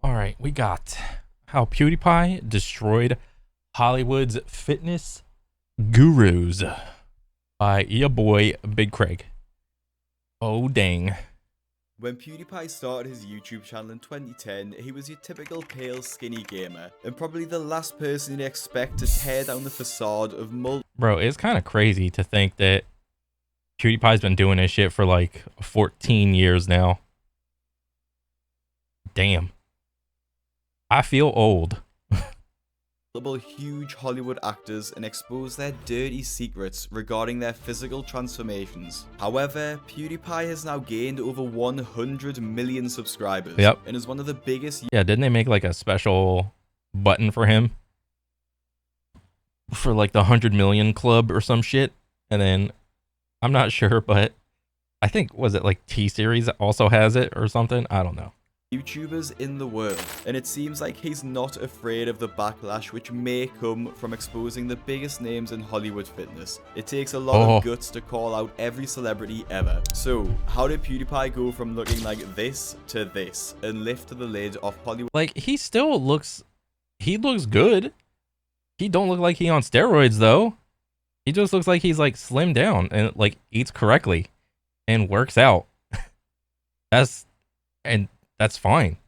All right, we got how PewDiePie destroyed Hollywood's fitness gurus by your boy Big Craig. Oh dang. When PewDiePie started his YouTube channel in 2010, he was your typical pale, skinny gamer, and probably the last person you'd expect to tear down the facade of Bro, it's kind of crazy to think that PewDiePie's been doing this shit for like 14 years now. Damn. I feel old. huge Hollywood actors and expose their dirty secrets regarding their physical transformations. However, PewDiePie has now gained over 100 million subscribers and is one of the biggest. Yeah, didn't they make like a special button for him for like the 100 million club or some shit? And then I'm not sure, but I think, was it like T-Series also has it or something? I don't know. YouTubers in the world, and it seems like he's not afraid of the backlash which may come from exposing the biggest names in Hollywood fitness. It takes a lot of guts to call out every celebrity ever. So how did PewDiePie go from looking like this to this and lift the lid off Hollywood? Like, he still looks, he looks good. He don't look like he on steroids though. He just looks like he's like slimmed down and like eats correctly and works out. That's fine.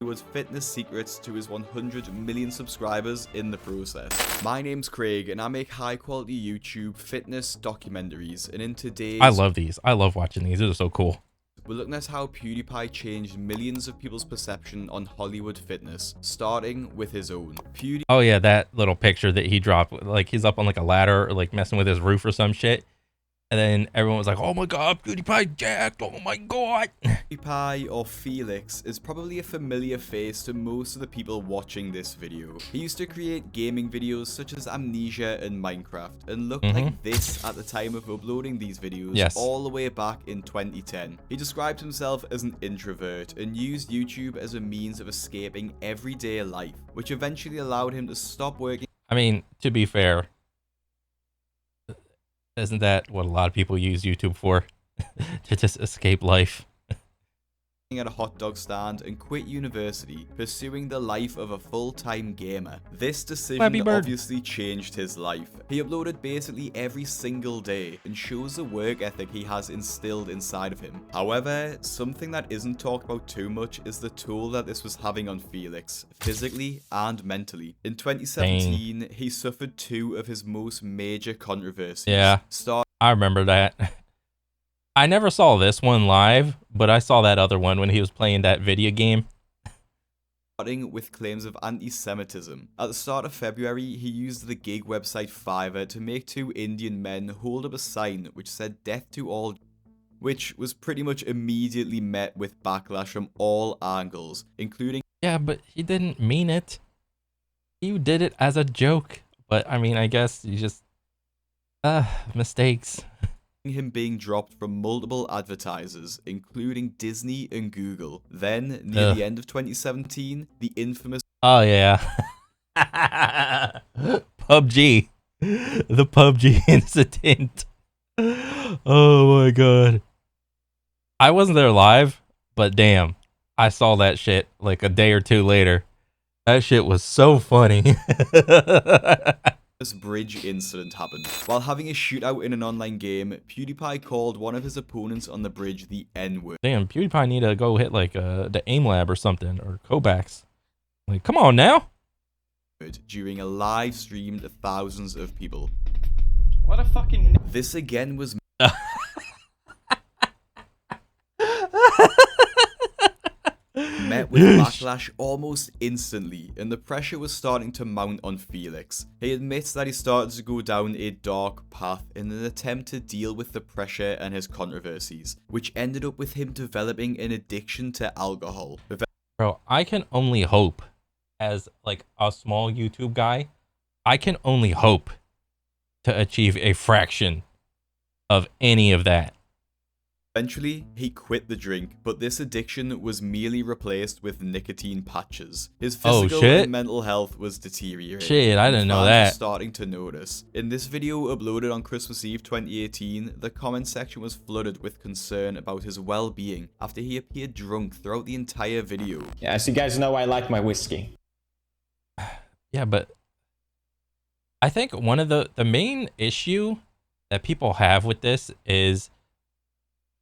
Was fitness secrets to his 100 million subscribers in the process. My name's Craig and I make high quality YouTube fitness documentaries, and in today's I love these. I love watching these. They're so cool. We're looking at how PewDiePie changed millions of people's perception on Hollywood fitness, starting with his own. Oh yeah, that little picture that he dropped, like he's up on like a ladder or like messing with his roof or some shit. And then everyone was like, oh my god, PewDiePie jacked, oh my god. PewDiePie, or Felix, is probably a familiar face to most of the people watching this video. He used to create gaming videos such as Amnesia and Minecraft, and looked like this at the time of uploading these videos all the way back in 2010. He described himself as an introvert and used YouTube as a means of escaping everyday life, which eventually allowed him to stop working. I mean, to be fair, isn't that what a lot of people use YouTube for? To just escape life. At a hot dog stand and quit university, pursuing the life of a full-time gamer. This decision obviously changed his life. He uploaded basically every single day and shows the work ethic he has instilled inside of him. However, something that isn't talked about too much is the toll that this was having on Felix, physically and mentally. In 2017, he suffered two of his most major controversies. Yeah, I remember that. I never saw this one live, but I saw that other one when he was playing that video game. Starting with claims of anti-Semitism. At the start of February, he used the gig website Fiverr to make two Indian men hold up a sign which said "Death to all," which was pretty much immediately met with backlash from all angles, including... Yeah, but he didn't mean it. He did it as a joke. But I mean, I guess you just... mistakes. Him being dropped from multiple advertisers, including Disney and Google. Then, near the end of 2017, the infamous... Oh, yeah. PUBG. The PUBG incident. Oh, my God. I wasn't there live, but damn, I saw that shit like a day or two later. That shit was so funny. This bridge incident happened. While having a shootout in an online game, PewDiePie called one of his opponents on the bridge the N-word. Damn, PewDiePie need to go hit like the AIM Lab or something, or Kovacs. Like, come on now. During a live stream to thousands of people. What a fucking... This again was... met with backlash almost instantly, and the pressure was starting to mount on Felix. He admits that he started to go down a dark path in an attempt to deal with the pressure and his controversies, which ended up with him developing an addiction to alcohol. Bro, I can only hope, as like a small YouTube guy, I can only hope to achieve a fraction of any of that. Eventually, he quit the drink, but this addiction was merely replaced with nicotine patches. His physical and mental health was deteriorating. Shit, I didn't know that. Starting to notice. In this video uploaded on Christmas Eve 2018, the comment section was flooded with concern about his well-being after he appeared drunk throughout the entire video. Yeah, as you guys know, I like my whiskey. Yeah, but I think one of the main issue that people have with this is,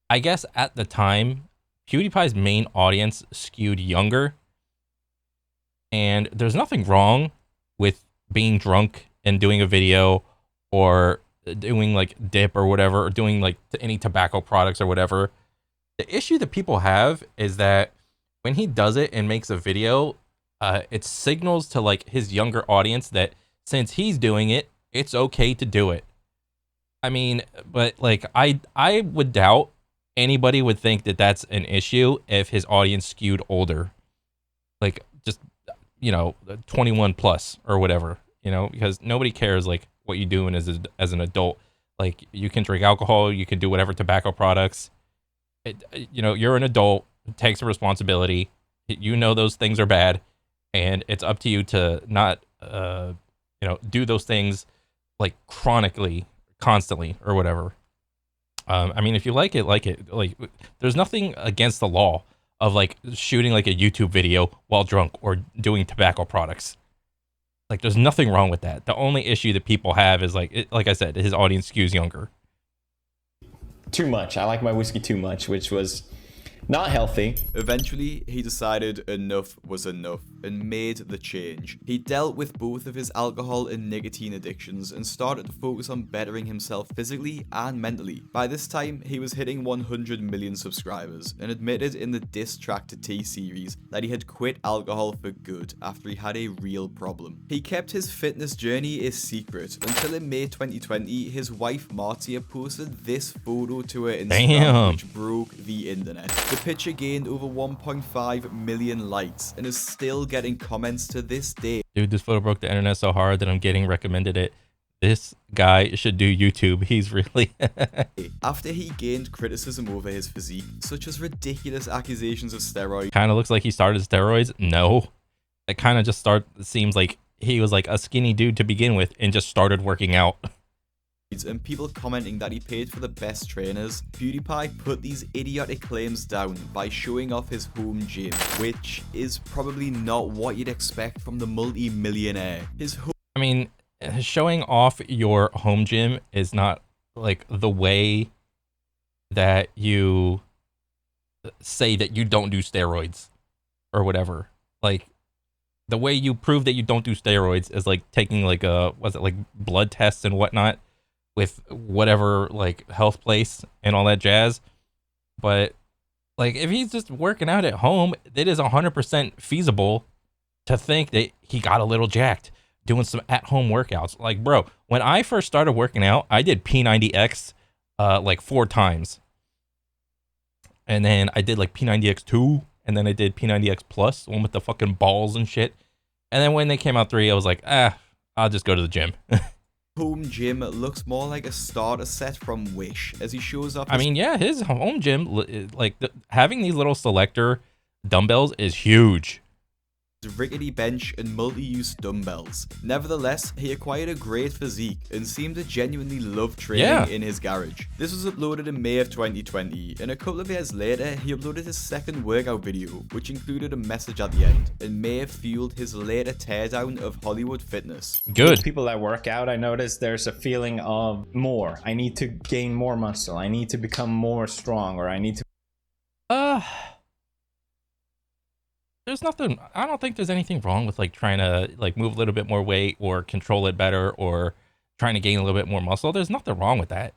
I guess at the time, PewDiePie's main audience skewed younger. And there's nothing wrong with being drunk and doing a video, or doing like dip or whatever, or doing like any tobacco products or whatever. The issue that people have is that when he does it and makes a video, it signals to like his younger audience that since he's doing it, it's okay to do it. I mean, but like I would doubt anybody would think that that's an issue if his audience skewed older, like just, you know, 21 plus or whatever, you know, because nobody cares like what you're doing as an adult. Like, you can drink alcohol, you can do whatever tobacco products. You know, you're an adult, take some responsibility. You know those things are bad, and it's up to you to not, you know, do those things like chronically, constantly, or whatever. I mean, if you like it, like it. Like, there's nothing against the law of like shooting like a YouTube video while drunk or doing tobacco products. Like, there's nothing wrong with that. The only issue that people have is like, like I said, his audience skews younger. Too much. I like my whiskey too much, which was not healthy. Eventually, he decided enough was enough and made the change. He dealt with both of his alcohol and nicotine addictions and started to focus on bettering himself physically and mentally. By this time, he was hitting 100 million subscribers and admitted in the diss track to T series that he had quit alcohol for good after he had a real problem. He kept his fitness journey a secret until in May 2020, his wife Martia posted this photo to her Instagram, which broke the internet. The picture gained over 1.5 million likes and is still getting comments to this day. Dude, this photo broke the internet so hard that I'm getting recommended it. This guy should do YouTube. He's really... After he gained criticism over his physique, such as ridiculous accusations of steroids. Kind of looks like he started steroids. No. It kind of just seems like he was like a skinny dude to begin with and just started working out. And people commenting that he paid for the best trainers, PewDiePie put these idiotic claims down by showing off his home gym, which is probably not what you'd expect from the multi-millionaire. I mean, showing off your home gym is not like the way that you say that you don't do steroids or whatever. Like, the way you prove that you don't do steroids is like taking like like blood tests and whatnot with whatever like health place and all that jazz. But like, if he's just working out at home, it is 100% feasible to think that he got a little jacked doing some at-home workouts. Like, bro, when I first started working out, I did P90X like 4 times. And then I did like P90X2, and then I did P90X Plus, the one with the fucking balls and shit. And then when they came out 3, I was like, I'll just go to the gym. Home gym looks more like a starter set from Wish as he shows off. I mean, yeah, his home gym, like having these little selector dumbbells is huge. Rickety bench and multi-use dumbbells. Nevertheless, he acquired a great physique and seemed to genuinely love training in his garage. This was uploaded in May of 2020, and a couple of years later, he uploaded his second workout video, which included a message at the end, and may have fueled his later teardown of Hollywood fitness. Good. People that work out, I notice there's a feeling of more. I need to gain more muscle. I need to become more strong, or I need to... There's nothing, I don't think there's anything wrong with like trying to like move a little bit more weight or control it better or trying to gain a little bit more muscle. There's nothing wrong with that.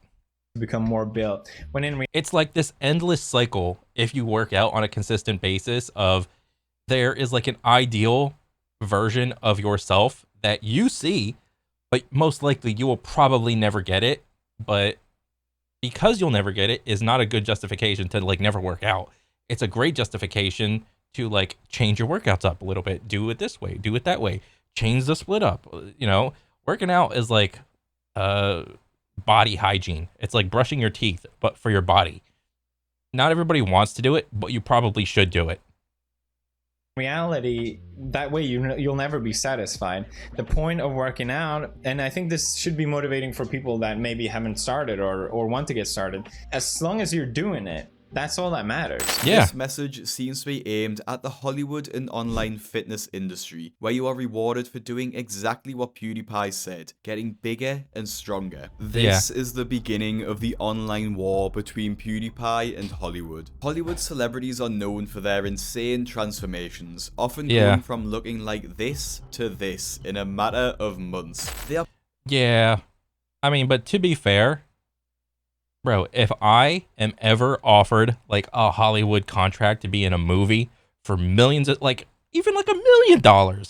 Become more built. When in it's like this endless cycle if you work out on a consistent basis of there is like an ideal version of yourself that you see, but most likely you will probably never get it. But because you'll never get it is not a good justification to like never work out. It's a great justification to like change your workouts up a little bit. Do it this way, do it that way, change the split up. You know, working out is like body hygiene. It's like brushing your teeth, but for your body. Not everybody wants to do it, but you probably should do it. Reality, that way you'll never be satisfied. The point of working out, and I think this should be motivating for people that maybe haven't started or want to get started, as long as you're doing it, that's all that matters. Yeah. This message seems to be aimed at the Hollywood and online fitness industry, where you are rewarded for doing exactly what PewDiePie said, getting bigger and stronger. This is the beginning of the online war between PewDiePie and Hollywood. Hollywood celebrities are known for their insane transformations, often going from looking like this to this in a matter of months. They are I mean, but to be fair, bro, if I am ever offered like a Hollywood contract to be in a movie for millions of, like, even like $1 million,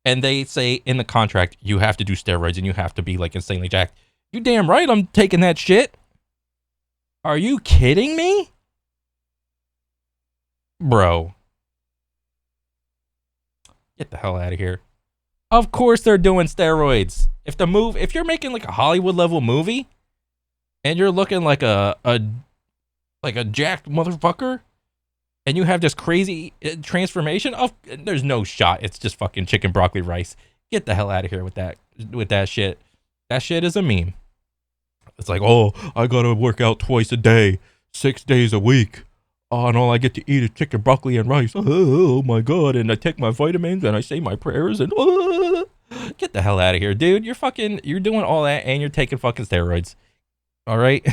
and they say in the contract you have to do steroids and you have to be like insanely jacked, you damn right I'm taking that shit. Are you kidding me? Bro. Get the hell out of here. Of course they're doing steroids. If you're making like a Hollywood level movie, and you're looking like a jacked motherfucker, and you have this crazy transformation, there's no shot. It's just fucking chicken broccoli rice. Get the hell out of here with that shit. That shit is a meme. It's like, oh, I gotta work out twice a day, 6 days a week. Oh, and all I get to eat is chicken broccoli and rice. Oh my god! And I take my vitamins and I say my prayers and get the hell out of here, dude. You're doing all that and you're taking fucking steroids. All right.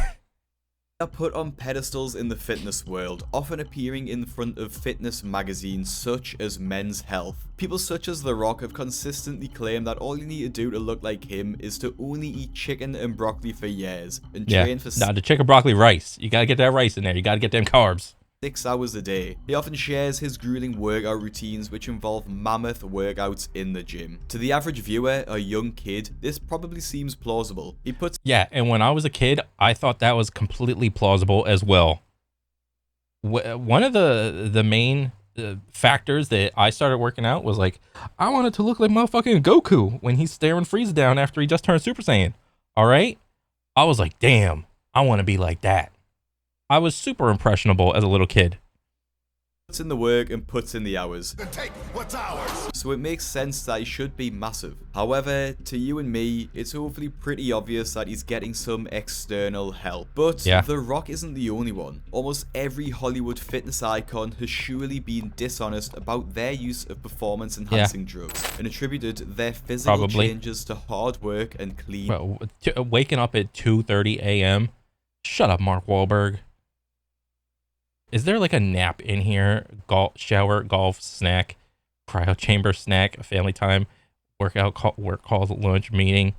Are put on pedestals in the fitness world, often appearing in front of fitness magazines such as Men's Health. People such as The Rock have consistently claimed that all you need to do to look like him is to only eat chicken and broccoli for years and train for the chicken broccoli rice. You gotta get that rice in there. You gotta get them carbs. 6 hours a day. He often shares his grueling workout routines, which involve mammoth workouts in the gym. To the average viewer, a young kid, this probably seems plausible. He puts and when I was a kid, I thought that was completely plausible as well. One of the main factors that I started working out was like, I wanted to look like motherfucking Goku when he's staring Frieza down after he just turned Super Saiyan. All right? I was like, damn, I want to be like that. I was super impressionable as a little kid. Puts in the work and puts in the hours. Then take what's ours. So it makes sense that he should be massive. However, to you and me, it's hopefully pretty obvious that he's getting some external help. But The Rock isn't the only one. Almost every Hollywood fitness icon has surely been dishonest about their use of performance-enhancing drugs and attributed their physical changes to hard work and clean. Bro, waking up at 2:30 a.m. Shut up, Mark Wahlberg. Is there like a nap in here? Shower, golf, snack, cryo chamber, snack, family time, workout, work calls, lunch, meeting,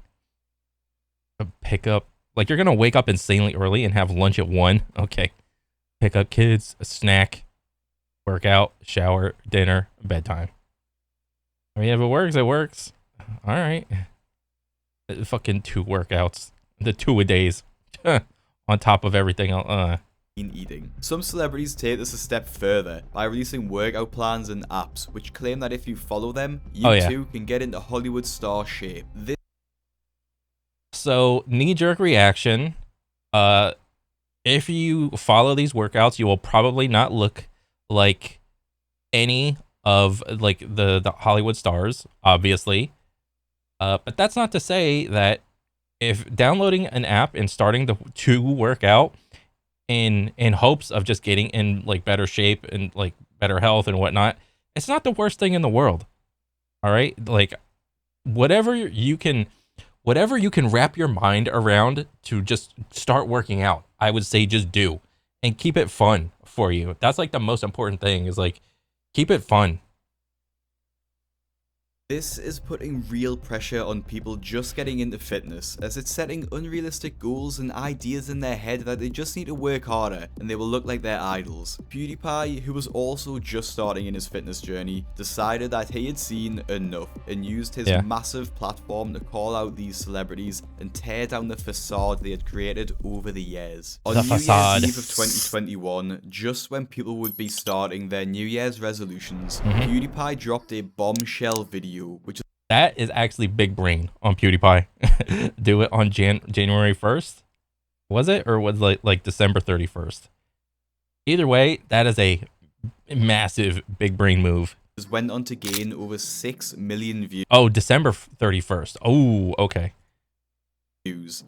a pickup. Like you're gonna wake up insanely early and have lunch at 1. Okay. Pick up kids, a snack, workout, shower, dinner, bedtime. I mean, if it works, it works. All right. Fucking 2 workouts. The 2-a-days. On top of everything else. Eating. Some celebrities take this a step further by releasing workout plans and apps, which claim that if you follow them, you too can get into Hollywood star shape. So, knee-jerk reaction. If you follow these workouts, you will probably not look like any of like the Hollywood stars, obviously. But that's not to say that if downloading an app and starting to work out in hopes of just getting in like better shape and like better health and whatnot, it's not the worst thing in the world. All right, like whatever you can wrap your mind around to just start working out, I would say just do and keep it fun for you. That's like the most important thing, is like keep it fun. This is putting real pressure on people just getting into fitness, as it's setting unrealistic goals and ideas in their head that they just need to work harder and they will look like their idols. PewDiePie, who was also just starting in his fitness journey, decided that he had seen enough and used his massive platform to call out these celebrities and tear down the facade they had created over the years. On New Year's Eve of 2021, just when people would be starting their New Year's resolutions, PewDiePie dropped a bombshell video. That is actually big brain on PewDiePie. Do it on January 1st? Was it? Or was it like December 31st? Either way, that is a massive big brain move. Went on to gain over 6 million views. Oh, December 31st. Oh, okay.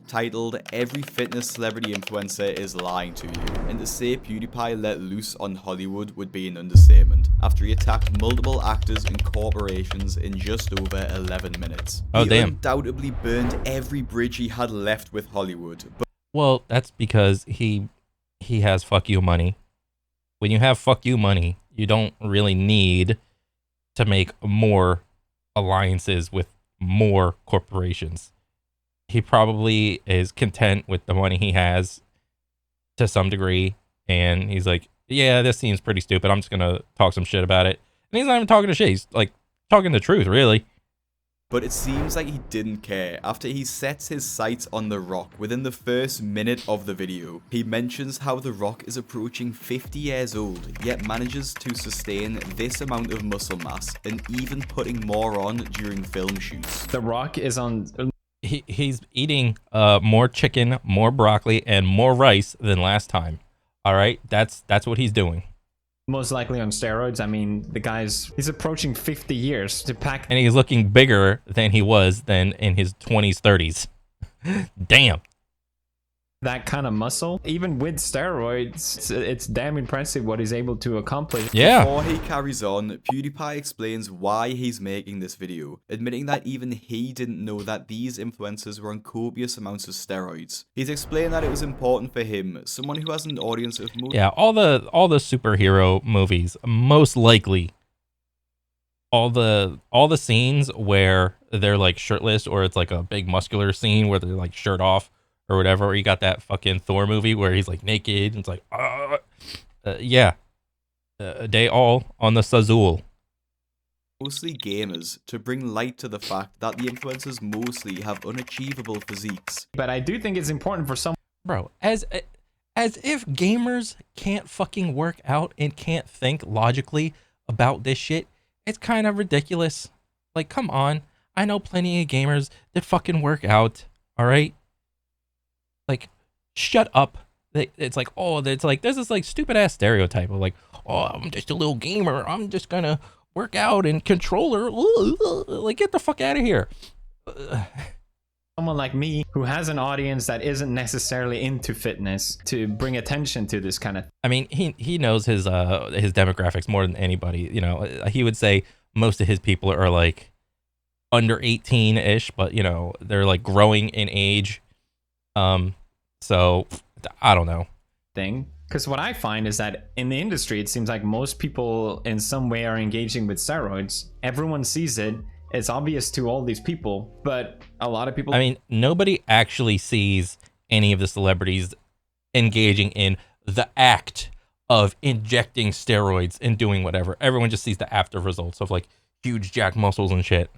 Titled "Every Fitness Celebrity Influencer is Lying to You," and to say PewDiePie let loose on Hollywood would be an understatement, after he attacked multiple actors and corporations in just over 11 minutes. Oh, he damn. undoubtedly burned every bridge he had left with Hollywood. Well, that's because he has fuck you money. When you have fuck you money, you don't really need to make more alliances with more corporations. He probably is content with the money he has to some degree, and he's like, yeah, this seems pretty stupid, I'm just gonna talk some shit about it. And he's not even talking to shit, he's like talking the truth, really. But it seems like he didn't care. After he sets his sights on The Rock within the first minute of the video, he mentions how The Rock is approaching 50 years old, yet manages to sustain this amount of muscle mass and even putting more on during film shoots. The Rock is on... He's eating more chicken, more broccoli, and more rice than last time. All right, that's what he's doing. Most likely on steroids. I mean, he's approaching 50 years to pack. And he's looking bigger than he was than in his 20s, 30s. Damn. That kind of muscle, even with steroids, it's damn impressive what he's able to accomplish. Yeah. Before he carries on, PewDiePie explains why he's making this video, admitting that even he didn't know that these influencers were on copious amounts of steroids. He's explained that it was important for him, someone who has an audience of most... Yeah, all the superhero movies, most likely all the scenes where they're like shirtless, or it's like a big muscular scene where they're like shirt off or whatever, or you got that fucking Thor movie where he's like naked and it's like yeah, they all on the Sazul. Mostly gamers, to bring light to the fact that the influencers mostly have unachievable physiques. But I do think it's important for some... Bro, as if gamers can't fucking work out and can't think logically about this shit, it's kind of ridiculous. Like, come on. I know plenty of gamers that fucking work out, all right? Like, shut up. It's like, oh, it's like, there's this like stupid ass stereotype of like, oh, I'm just a little gamer, I'm just gonna work out and controller. Like, get the fuck out of here. Someone like me who has an audience that isn't necessarily into fitness to bring attention to this kind of... I mean, he knows his demographics more than anybody. You know, he would say most of his people are like under 18-ish, but you know, they're like growing in age. So I don't know. Because what I find is that in the industry, it seems like most people in some way are engaging with steroids. Everyone sees it. It's obvious to all these people, but a lot of people... I mean, nobody actually sees any of the celebrities engaging in the act of injecting steroids and doing whatever. Everyone just sees the after results of like huge jack muscles and shit.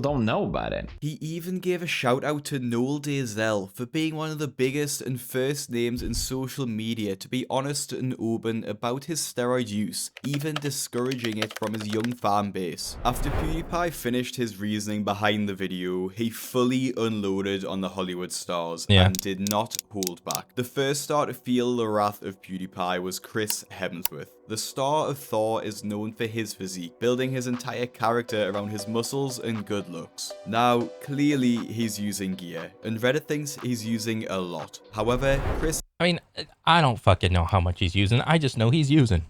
Don't know about it. He even gave a shout out to Noel Dazel for being one of the biggest and first names in social media to be honest and open about his steroid use, even discouraging it from his young fan base. After PewDiePie finished his reasoning behind the video, he fully unloaded on the Hollywood stars and did not hold back. The first star to feel the wrath of PewDiePie was Chris Hemsworth. The star of Thor is known for his physique, building his entire character around his muscles and good looks. Now, clearly he's using gear, and Reddit thinks he's using a lot. However, Chris... I mean, I don't fucking know how much he's using, I just know he's using.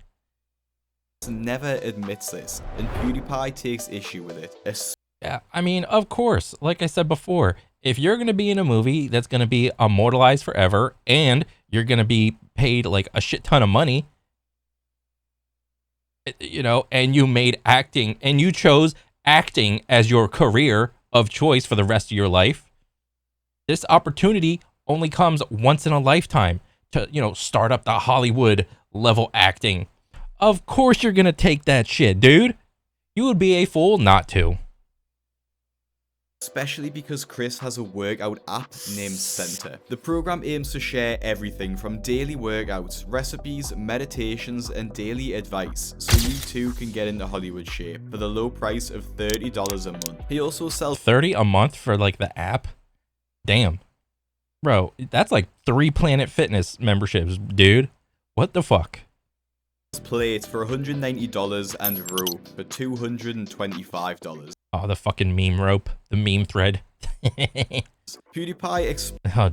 ...never admits this, and PewDiePie takes issue with it. Yeah, I mean, of course, like I said before, if you're going to be in a movie that's going to be immortalized forever, and you're going to be paid like a shit ton of money, you know, and you made acting, and you chose acting as your career of choice for the rest of your life, this opportunity only comes once in a lifetime to, you know, start up the Hollywood level acting. Of course you're gonna take that shit, dude. You would be a fool not to. Especially because Chris has a workout app named Center. The program aims to share everything from daily workouts, recipes, meditations, and daily advice, so you too can get into Hollywood shape for the low price of $30 a month. He also sells $30 a month for like the app? Damn. Bro, that's like 3 Planet Fitness memberships, dude. What the fuck? plate for $190 and rope for $225. Oh, the fucking meme rope, the meme thread. PewDiePie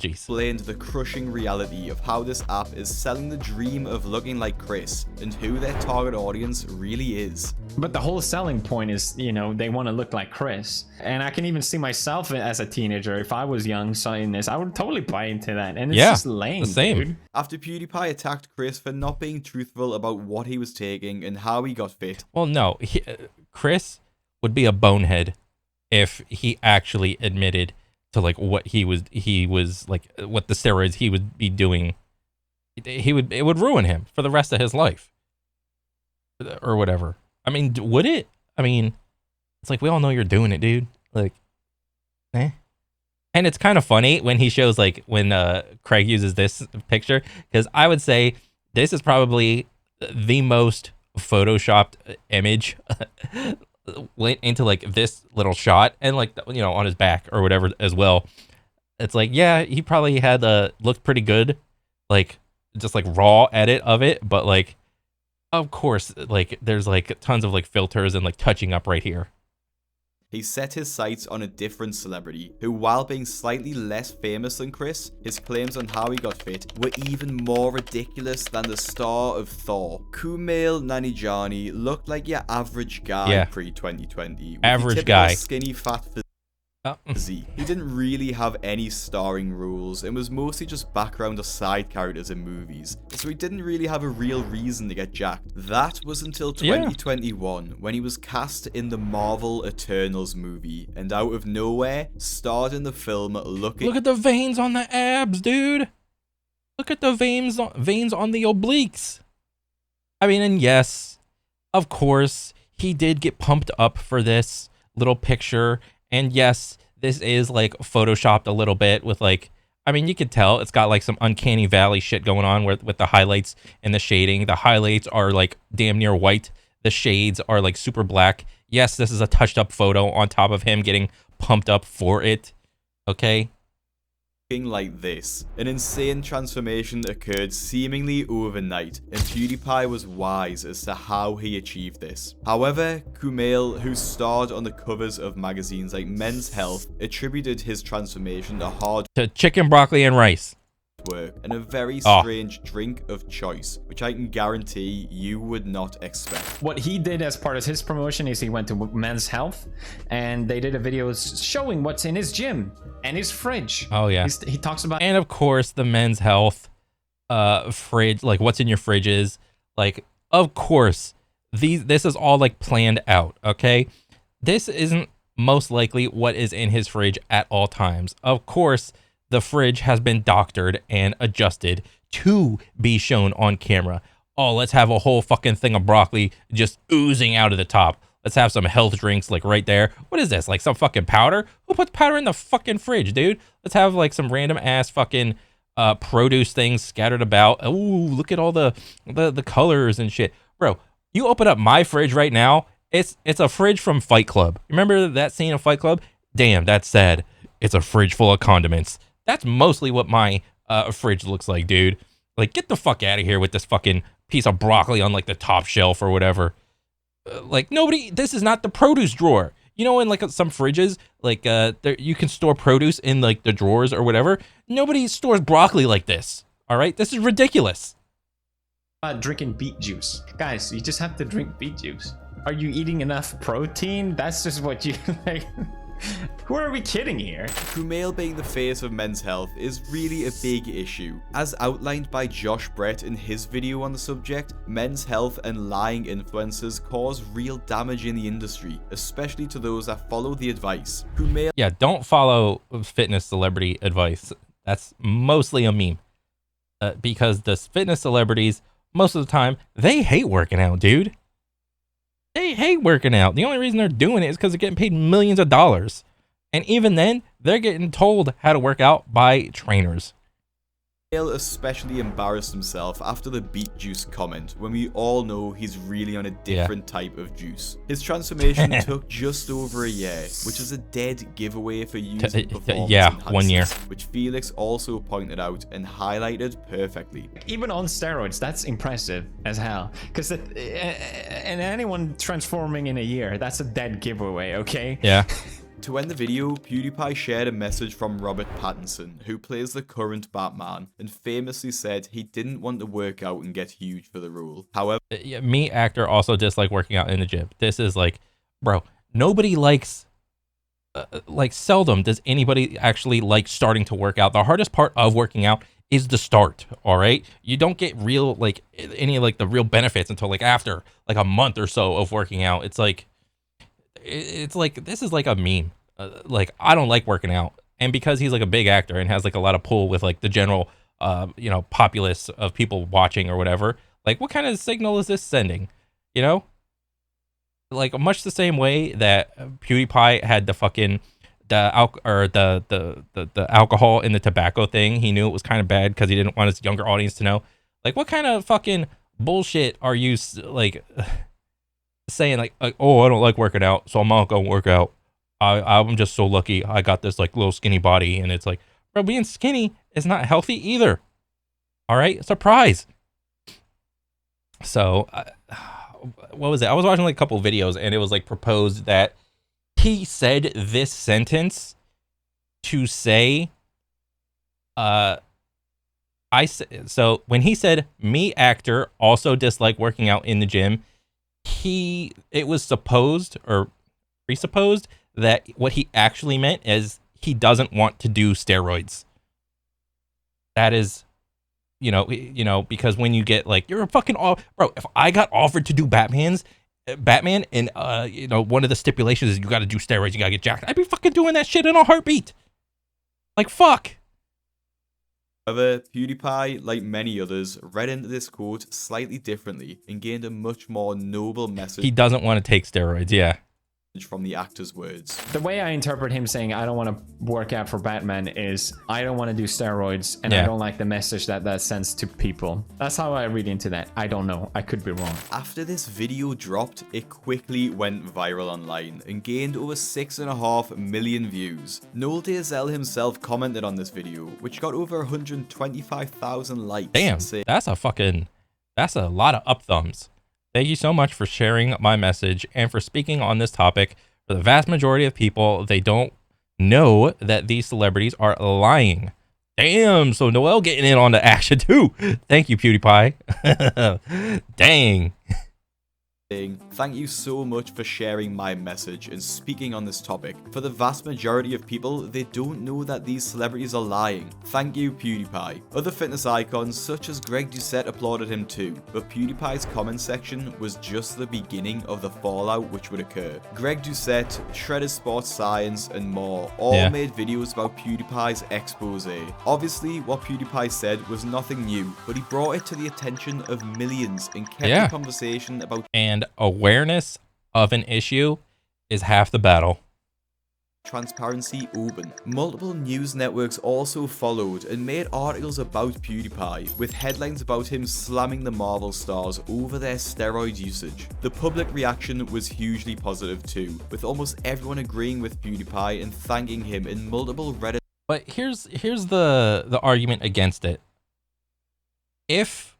explained the crushing reality of how this app is selling the dream of looking like Chris and who their target audience really is. But the whole selling point is, you know, they want to look like Chris. And I can even see myself as a teenager. If I was young saying this, I would totally buy into that. And it's just lame, the same. dude. After PewDiePie attacked Chris for not being truthful about what he was taking and how he got fit. Well, no, Chris would be a bonehead if he actually admitted to like what he was like, what the steroids he would be doing. It would ruin him for the rest of his life or whatever. I mean, would it? I mean, it's like, we all know you're doing it, dude. Like, eh. And it's kind of funny when he shows, like, when Craig uses this picture, because I would say this is probably the most photoshopped image went into like this little shot, and like, you know, on his back or whatever as well. It's like, yeah, he probably had looked pretty good, like just like raw edit of it, but like, of course, like there's like tons of like filters and like touching up right here. He set his sights on a different celebrity, who, while being slightly less famous than Chris, his claims on how he got fit were even more ridiculous than the star of Thor. Kumail Nanjiani looked like your average guy pre-2020. Average guy. Skinny, fat physique. He didn't really have any starring roles and was mostly just background or side characters in movies, so he didn't really have a real reason to get jacked. That was until 2021, when he was cast in the Marvel Eternals movie, and out of nowhere, starred in the film Look at the veins on the abs, dude. Look at the veins on the obliques. I mean, and yes, of course, he did get pumped up for this little picture. And yes, this is like photoshopped a little bit with like, I mean, you could tell it's got like some uncanny valley shit going on with the highlights and the shading. The highlights are like damn near white. The shades are like super black. Yes, this is a touched up photo on top of him getting pumped up for it. Okay. like this. An insane transformation occurred seemingly overnight, and PewDiePie was wise as to how he achieved this. However, Kumail, who starred on the covers of magazines like Men's Health, attributed his transformation to chicken, broccoli, and rice work and a very strange drink of choice, which I can guarantee you would not expect. What he did as part of his promotion is he went to Men's Health and they did a video showing what's in his gym and his fridge. Oh yeah. He talks about, and of course the Men's Health fridge, like what's in your fridges, like of course this is all like planned out. Okay, this isn't most likely what is in his fridge at all times. Of course the fridge has been doctored and adjusted to be shown on camera. Oh, let's have a whole fucking thing of broccoli just oozing out of the top. Let's have some health drinks like right there. What is this? Like some fucking powder? Who puts powder in the fucking fridge, dude? Let's have like some random ass fucking produce things scattered about. Ooh, look at all the colors and shit. Bro, you open up my fridge right now, it's a fridge from Fight Club. Remember that scene of Fight Club? Damn, that's sad. It's a fridge full of condiments. That's mostly what my fridge looks like, dude. Like, get the fuck out of here with this fucking piece of broccoli on, like, the top shelf or whatever. Like, nobody... This is not the produce drawer. You know, in, like, some fridges, like, you can store produce in, like, the drawers or whatever. Nobody stores broccoli like this, all right? This is ridiculous. Drinking beet juice. Guys, you just have to drink beet juice. Are you eating enough protein? That's just what you, like... Who are we kidding here? Kumail being the face of Men's Health is really a big issue. As outlined by Josh Brett in his video on the subject, Men's Health and lying influencers cause real damage in the industry, especially to those that follow the advice. Kumail... Yeah, don't follow fitness celebrity advice. That's mostly a meme. Because the fitness celebrities, most of the time, they hate working out, dude. They hate working out. The only reason they're doing it is because they're getting paid millions of dollars. And even then, they're getting told how to work out by trainers. Cornel especially embarrassed himself after the beet juice comment, when we all know he's really on a different type of juice. His transformation took just over a year, which is a dead giveaway for using performance enhancers, 1 year. which Felix also pointed out and highlighted perfectly. Even on steroids, that's impressive as hell. Because and anyone transforming in a year, that's a dead giveaway, okay? Yeah. To end the video, PewDiePie shared a message from Robert Pattinson, who plays the current Batman, and famously said he didn't want to work out and get huge for the role. However, Me, actor, also dislike working out in the gym. This is like, bro, nobody likes, like seldom does anybody actually like starting to work out. The hardest part of working out is the start, all right? You don't get real, like, any like the real benefits until like after like a month or so of working out. It's like this is like a meme. Like, I don't like working out, and because he's like a big actor and has like a lot of pull with like the general populace of people watching or whatever, like what kind of signal is this sending? You know, like much the same way that PewDiePie had the fucking the alcohol and the tobacco thing. He knew it was kind of bad because he didn't want his younger audience to know. Like, what kind of fucking bullshit are you like saying like, oh, I don't like working out, so I'm not gonna work out. I'm just so lucky I got this like little skinny body. And it's like, bro, being skinny is not healthy either. All right, surprise. So what was it? I was watching like a couple of videos, and it was like proposed that he said this sentence to say so when he said, me, actor, also dislike working out in the gym, it was supposed or presupposed that what he actually meant is he doesn't want to do steroids. That is, because when you get like, you're a fucking bro, if I got offered to do Batman, and one of the stipulations is you got to do steroids, you got to get jacked, I'd be fucking doing that shit in a heartbeat. Like, fuck. However, PewDiePie, like many others, read into this quote slightly differently and gained a much more noble message. He doesn't want to take steroids, yeah. From the actor's words. The way I interpret him saying I don't want to work out for Batman is I don't want to do steroids, and I don't like the message that sends to people. That's how I read into that. I don't know. I could be wrong. After this video dropped, it quickly went viral online and gained over 6.5 million views. Noel Dazell himself commented on this video, which got over 125,000 likes. Damn, that's a lot of up thumbs. Thank you so much for sharing my message and for speaking on this topic. For the vast majority of people, they don't know that these celebrities are lying. Damn, so Noel getting in on the action too. Thank you, PewDiePie. Dang. Thank you so much for sharing my message and speaking on this topic. For the vast majority of people, they don't know that these celebrities are lying. Thank you, PewDiePie. Other fitness icons such as Greg Doucette applauded him too, but PewDiePie's comment section was just the beginning of the fallout which would occur. Greg Doucette, Shredded Sports Science, and more all made videos about PewDiePie's expose. Obviously, what PewDiePie said was nothing new, but he brought it to the attention of millions and kept the conversation about awareness of an issue is half the battle. Transparency open. Multiple news networks also followed and made articles about PewDiePie, with headlines about him slamming the Marvel stars over their steroid usage. The public reaction was hugely positive too, with almost everyone agreeing with PewDiePie and thanking him in multiple Reddit. But here's the argument against it. If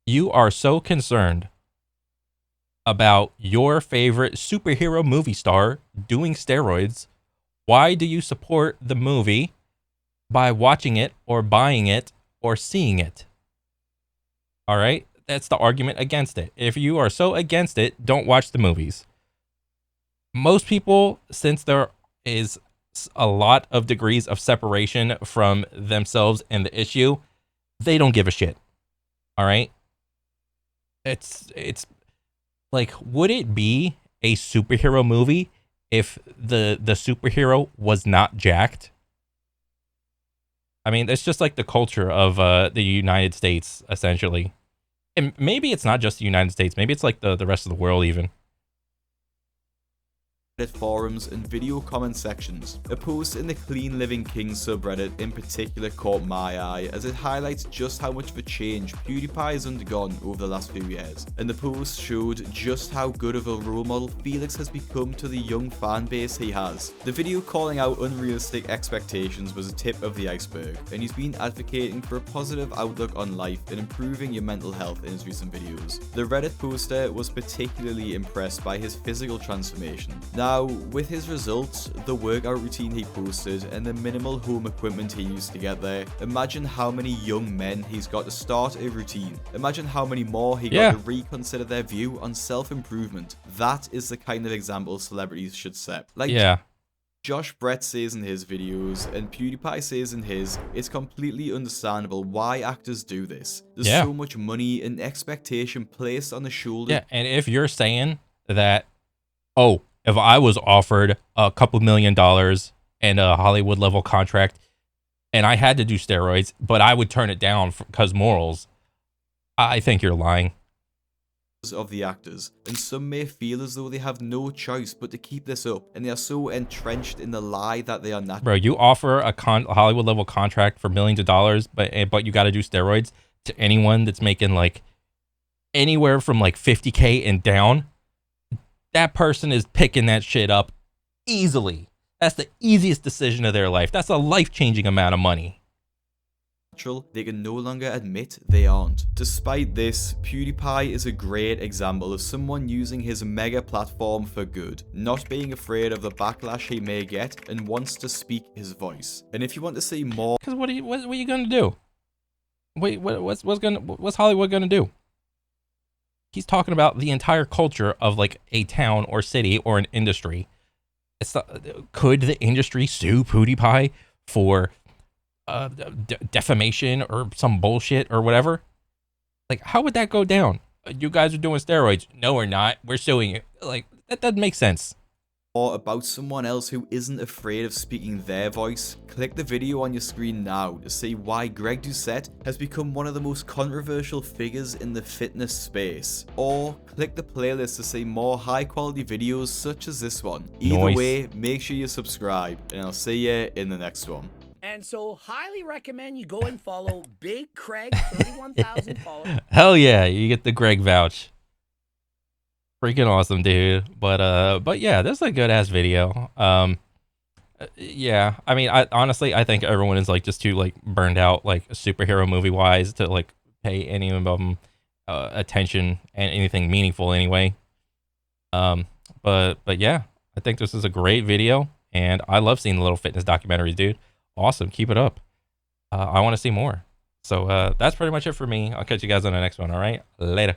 you are so concerned about your favorite superhero movie star doing steroids, why do you support the movie by watching it or buying it or seeing it? All right, that's the argument against it. If you are so against it, don't watch the movies. Most people, since there is a lot of degrees of separation from themselves and the issue, they don't give a shit. All right, it's like, would it be a superhero movie if the superhero was not jacked? I mean, it's just like the culture of the United States, essentially. And maybe it's not just the United States. Maybe it's like the rest of the world even. forums and video comment sections. A post in the Clean Living King subreddit in particular caught my eye, as it highlights just how much of a change PewDiePie has undergone over the last few years, and the post showed just how good of a role model Felix has become to the young fan base he has. The video calling out unrealistic expectations was a tip of the iceberg, and he's been advocating for a positive outlook on life and improving your mental health in his recent videos. The Reddit poster was particularly impressed by his physical transformation. Now, with his results, the workout routine he posted, and the minimal home equipment he used to get there, imagine how many young men he's got to start a routine. Imagine how many more he got to reconsider their view on self-improvement. That is the kind of example celebrities should set. Like Josh Brett says in his videos, and PewDiePie says in his, it's completely understandable why actors do this. There's so much money and expectation placed on the shoulder. Yeah, and if you're saying that, oh, if I was offered a couple $1 million and a Hollywood level contract and I had to do steroids, but I would turn it down because morals, I think you're lying. Of the actors, and some may feel as though they have no choice but to keep this up, and they are so entrenched in the lie that they are not. Bro, you offer a Hollywood level contract for millions of dollars, but you got to do steroids to anyone that's making like anywhere from like 50K and down. That person is picking that shit up easily. That's the easiest decision of their life. That's a life-changing amount of money. They can no longer admit they aren't. Despite this, PewDiePie is a great example of someone using his mega platform for good, not being afraid of the backlash he may get, and wants to speak his voice. And if you want to see more, because what are you gonna do? Wait, what's Hollywood gonna do? He's talking about the entire culture of like a town or city or an industry. Could the industry sue PewDiePie for defamation or some bullshit or whatever? Like, how would that go down? You guys are doing steroids. No, we're not. We're suing you. Like, that doesn't make sense. Or about someone else who isn't afraid of speaking their voice, click the video on your screen now to see why Greg Doucette has become one of the most controversial figures in the fitness space. Or click the playlist to see more high quality videos such as this one. Either way, make sure you subscribe, and I'll see you in the next one. And so, highly recommend you go and follow Big Craig, 31,000 followers. Hell yeah, you get the Greg vouch. Freaking awesome, dude. But yeah, this is a good ass video. Yeah, I mean, I honestly think everyone is like just too like burned out, like superhero movie wise, to like pay any of them attention and anything meaningful anyway. But yeah, I think this is a great video, and I love seeing the little fitness documentaries, dude. Awesome, keep it up. I want to see more. So that's pretty much it for me. I'll catch you guys on the next one. All right, later.